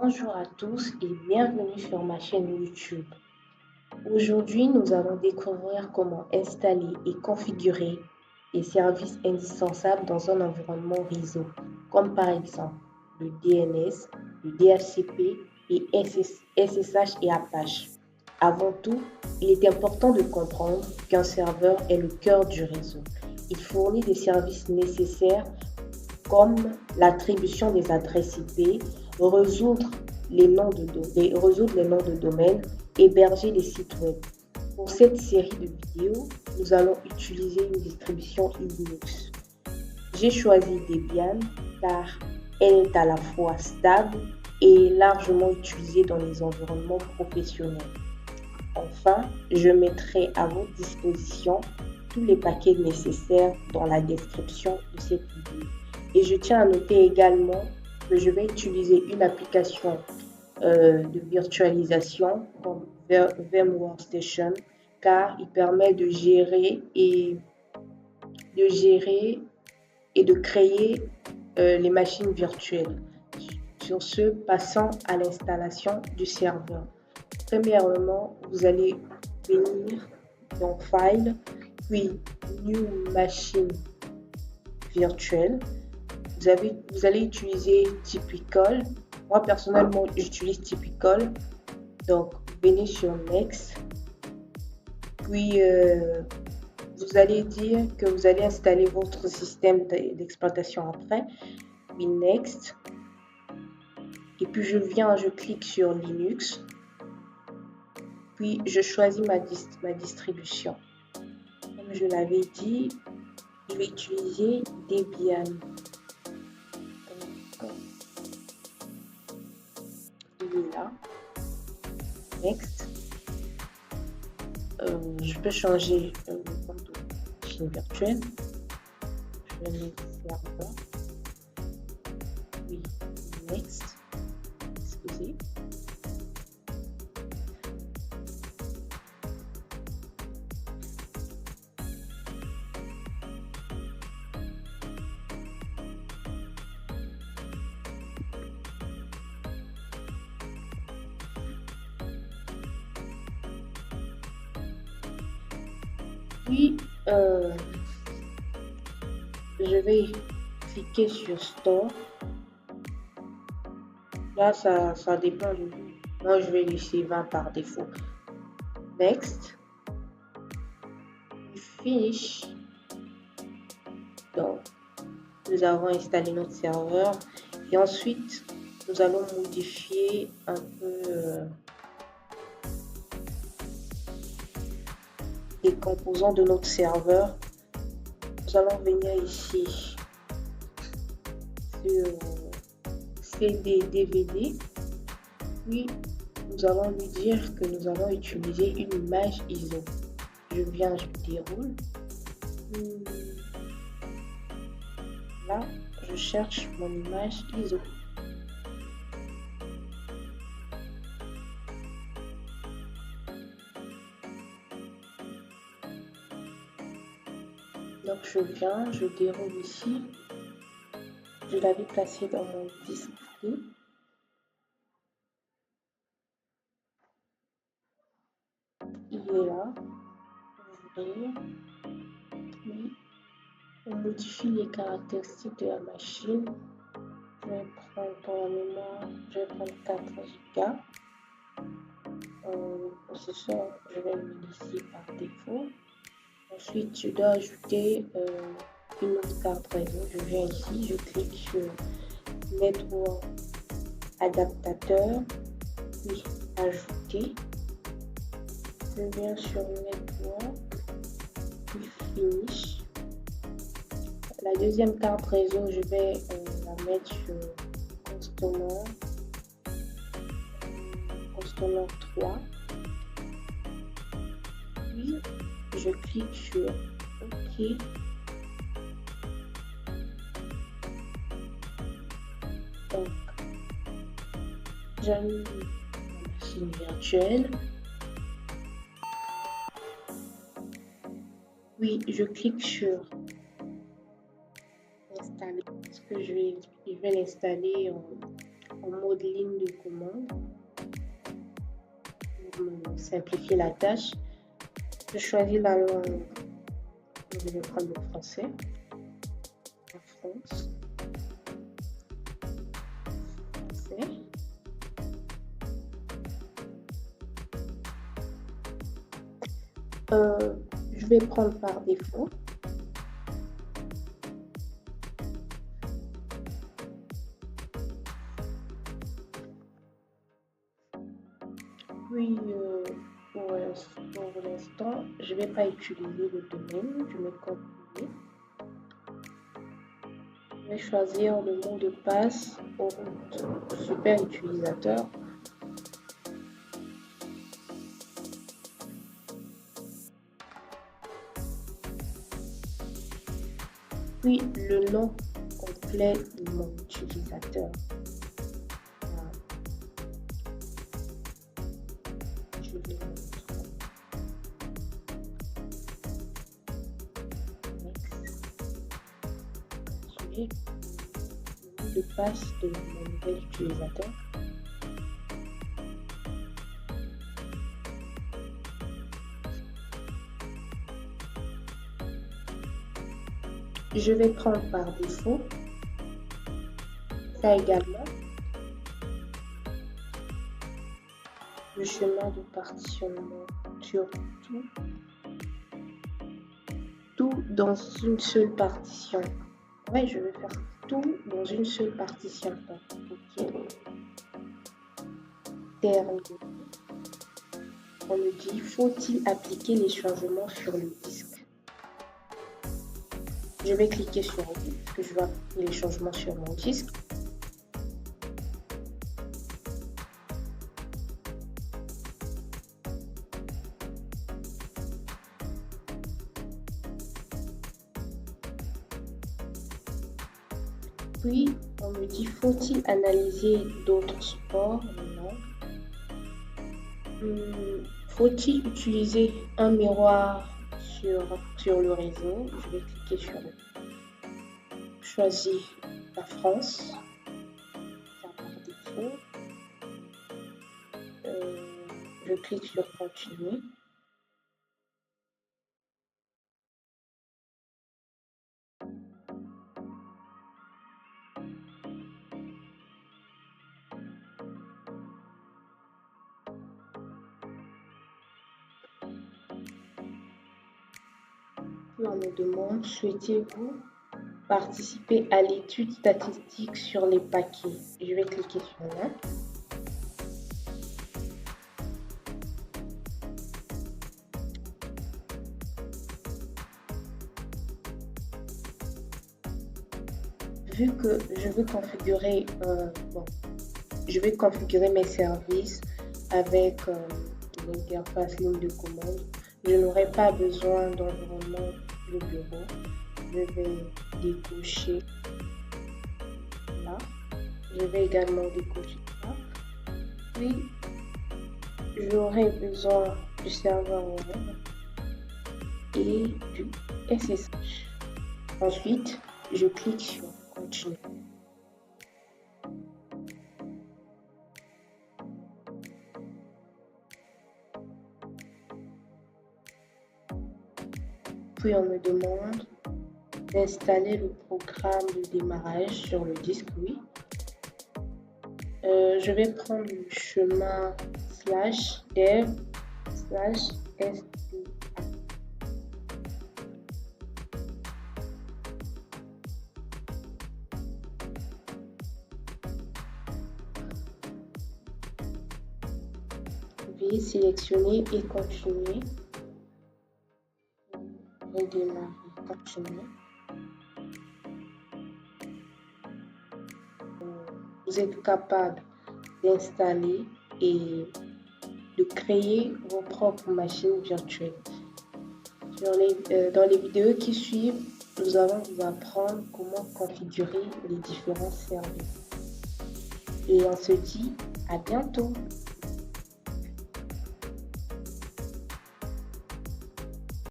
Bonjour à tous et bienvenue sur ma chaîne YouTube. Aujourd'hui, nous allons découvrir comment installer et configurer les services indispensables dans un environnement réseau, comme par exemple le DNS, le DHCP et SSH et Apache. Avant tout, il est important de comprendre qu'un serveur est le cœur du réseau. Il fournit des services nécessaires comme l'attribution des adresses IP, résoudre résoudre les noms de domaine, héberger les sites web. Pour cette série de vidéos, nous allons utiliser une distribution Linux. J'ai choisi Debian car elle est à la fois stable et largement utilisée dans les environnements professionnels. Enfin, je mettrai à votre disposition tous les paquets nécessaires dans la description de cette vidéo. Et je tiens à noter également que je vais utiliser une application de virtualisation comme VMware Station car il permet de gérer et de créer les machines virtuelles. Sur ce, passons à l'installation du serveur. Premièrement, vous allez venir dans File, puis New Machine virtuelle. Vous allez utiliser Typical. Moi, personnellement, j'utilise Typical. Donc, venez sur Next. Puis, vous allez dire que vous allez installer votre système d'exploitation après. Puis, Next. Et puis, je clique sur Linux. Puis, je choisis ma distribution. Comme je l'avais dit, je vais utiliser Debian. Il est là. Next. Je peux changer le compte de machine virtuelle. Je vais mettre serveur. Oui, next. Excusez. Puis, je vais cliquer sur Store. Là, ça dépend de vous. Moi, je vais laisser 20 par défaut. Next. Finish. Donc, nous avons installé notre serveur. Et ensuite, nous allons modifier un peu les composants de notre serveur. Nous allons venir ici sur CD, DVD. Puis, nous allons lui dire que nous allons utiliser une image ISO. Je déroule. Là, je cherche mon image ISO. Donc je déroule ici. Je l'avais placé dans mon disque free. Il est là. Ouvrir. Puis, on modifie les caractéristiques de la machine. Je vais prendre pour la mémoire, je vais prendre 4 Go. Le processeur, je vais le laisser par défaut. Ensuite, je dois ajouter une autre carte réseau. Je viens ici, je clique sur Network Adaptateur, puis Ajouter. Je viens sur Network, puis Finish. La deuxième carte réseau, je vais la mettre sur Customer 3. Puis, je clique sur OK. Donc, j'allume la machine virtuelle. Puis, je clique sur Installer parce que je vais l'installer en mode ligne de simplifier la tâche, je choisis la langue. Je vais prendre le français. La France. Français. Je vais prendre par défaut. Puis, pour l'instant, je ne vais pas utiliser le domaine. Je vais continuer. Je vais choisir le mot de passe au super utilisateur. Puis le nom complet de mon utilisateur. Voilà. Je vais le mettre. Next. Continuer. Le mot de passe de mon nouvel utilisateur. Je vais prendre par défaut ça également. Le chemin de partitionnement sur tout dans une seule partition. Ouais, je vais faire tout dans une seule partition. Ok. Terme. On me dit, faut-il appliquer les changements sur le disque? Je vais cliquer sur oui, parce que je vais appliquer les changements sur mon disque. Puis, on me dit, faut-il analyser d'autres sports? Non. Faut-il utiliser un miroir sur le réseau? Je vais cliquer sur le. Choisis la France. Par défaut. Je clique sur continuer. Puis on me demande, souhaitez-vous participer à l'étude statistique sur les paquets? Je vais cliquer sur là. Vu que je veux configurer, je vais configurer mes services avec l'interface ligne de commande. Je n'aurai pas besoin d'environnement de bureau. Je vais décocher là. Je vais également décocher là. Puis, j'aurai besoin du serveur web et du SSH. Ensuite, je clique sur continuer. Puis on me demande d'installer le programme de démarrage sur le disque, oui. Je vais prendre le chemin /dev/sta. Je vais sélectionner et continuer. Redémarrer, continuer. Vous êtes capable d'installer et de créer vos propres machines virtuelles. Dans les vidéos qui suivent, nous allons vous apprendre comment configurer les différents services. Et on se dit à bientôt.